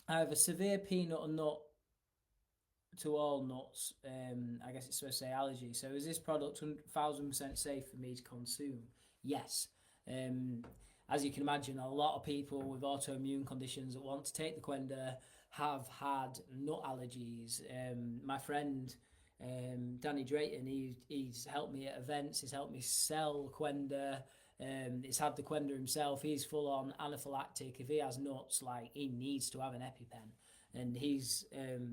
I have a severe peanut and nut to all nuts. I guess it's supposed to say allergy. So is this product 1,000% safe for me to consume? Yes. Um, as you can imagine, a lot of people with autoimmune conditions that want to take the Qenda have had nut allergies. My friend Danny Drayton, he's helped me at events. He's helped me sell Qenda. He's had the Qenda himself. He's full on anaphylactic. If he has nuts, like he needs to have an EpiPen. And he's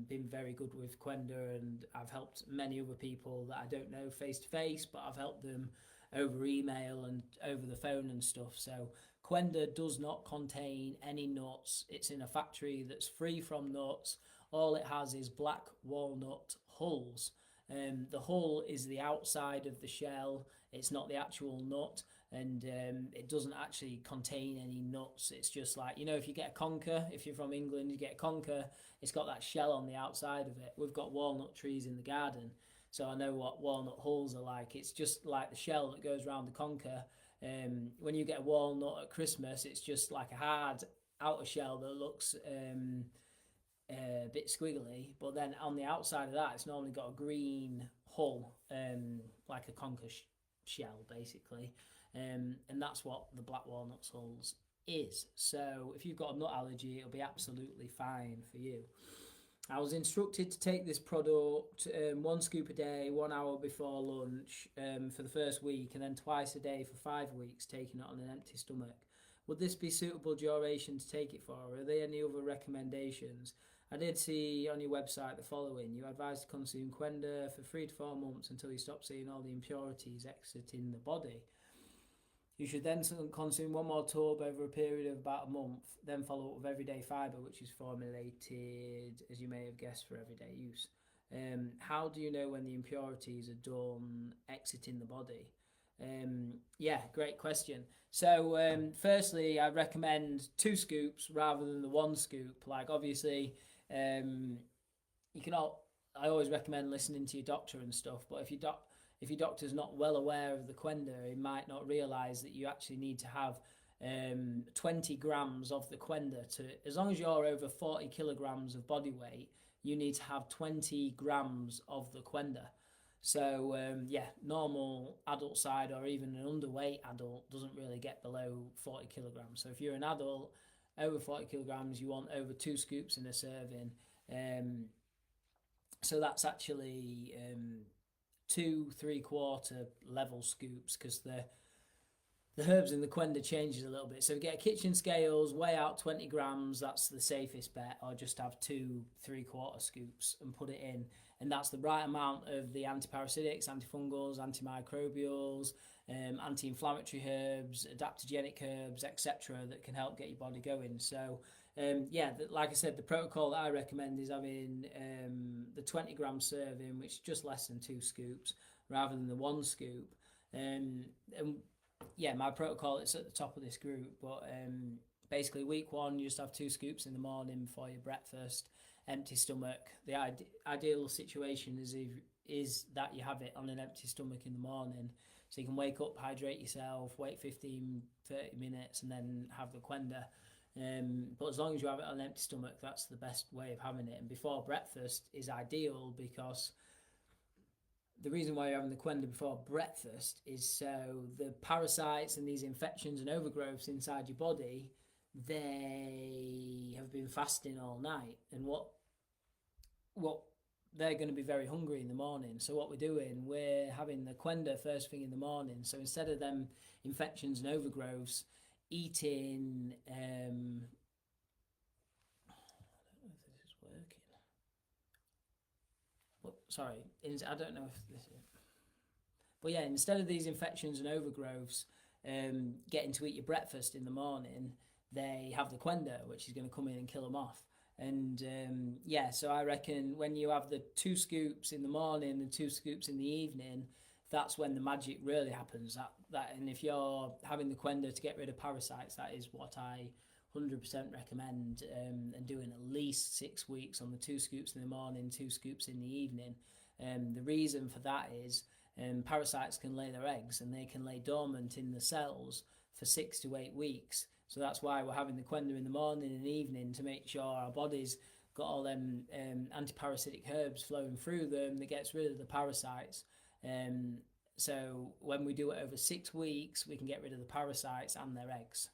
been very good with Qenda, and I've helped many other people that I don't know face to face, but I've helped them over email and over the phone and stuff. So Qenda does not contain any nuts. It's in a factory that's free from nuts. All it has is black walnut hulls. The hull is the outside of the shell. It's not the actual nut, and it doesn't actually contain any nuts. It's just like, you know, if you get a conker, if you're from England, you get a conker, it's got that shell on the outside of it. We've got walnut trees in the garden, so I know what walnut hulls are like. It's just like the shell that goes around the conker. When you get a walnut at Christmas, it's just like a hard outer shell that looks a bit squiggly, but then on the outside of that, it's normally got a green hull, like a conker shell, basically. And that's what the black walnut hulls is. So if you've got a nut allergy, it'll be absolutely fine for you. I was instructed to take this product 1 scoop a day, 1 hour before lunch for the first week, and then twice a day for 5 weeks, taking it on an empty stomach. Would this be suitable duration to take it for? Are there any other recommendations? I did see on your website the following. You advise to consume Qenda for 3 to 4 months until you stop seeing all the impurities exiting the body. You should then consume 1 more tub over a period of about a month, then follow up with everyday fibre, which is formulated, as you may have guessed, for everyday use. How do you know when the impurities are done exiting the body? Yeah, great question. So, firstly, I recommend 2 scoops rather than the 1 scoop. Like, obviously, you can all. I always recommend listening to your doctor and stuff. But if your doctor's not well aware of the Qenda, he might not realise that you actually need to have 20 grams of the Qenda to. As long as you're over 40 kilograms of body weight, you need to have 20 grams of the Qenda. So yeah, normal adult side or even an underweight adult doesn't really get below 40 kilograms. So if you're an adult over 40 kilograms, you want over 2 scoops in a serving. So that's actually 2 3/4 level scoops, because the herbs in the Qenda changes a little bit. So get kitchen scales, weigh out 20 grams, that's the safest bet, or just have 2 3/4 scoops and put it in. And that's the right amount of the antiparasitics, antifungals, antimicrobials, anti-inflammatory herbs, adaptogenic herbs, etc., that can help get your body going. So, yeah, like I said, the protocol that I recommend is having the 20-gram serving, which is just less than 2 scoops, rather than the 1 scoop. And yeah, my protocol is at the top of this group, but basically week 1, you just have 2 scoops in the morning before your breakfast, empty stomach. The ideal situation is that you have it on an empty stomach in the morning, so you can wake up, hydrate yourself, wait 15-30 minutes, and then have the Qenda. But as long as you have it on an empty stomach, that's the best way of having it. And before breakfast is ideal, because the reason why you're having the Qenda before breakfast is so the parasites and these infections and overgrowths inside your body, they have been fasting all night, and what they're going to be very hungry in the morning. So what we're having the Qenda first thing in the morning. So instead of them infections and overgrowths eating, I don't know if this is working. But sorry, I don't know if this is. But yeah, instead of these infections and overgrowths getting to eat your breakfast in the morning, they have the Qenda, which is going to come in and kill them off. And yeah, so I reckon when you have the 2 scoops in the morning and 2 scoops in the evening, that's when the magic really happens. And if you're having the Qenda to get rid of parasites, that is what I 100% recommend, and doing at least 6 weeks on the 2 scoops in the morning, 2 scoops in the evening. The reason for that is parasites can lay their eggs, and they can lay dormant in the cells for 6 to 8 weeks. So that's why we're having the Qenda in the morning and evening, to make sure our body's got all them anti-parasitic herbs flowing through them that gets rid of the parasites. So when we do it over 6 weeks, we can get rid of the parasites and their eggs.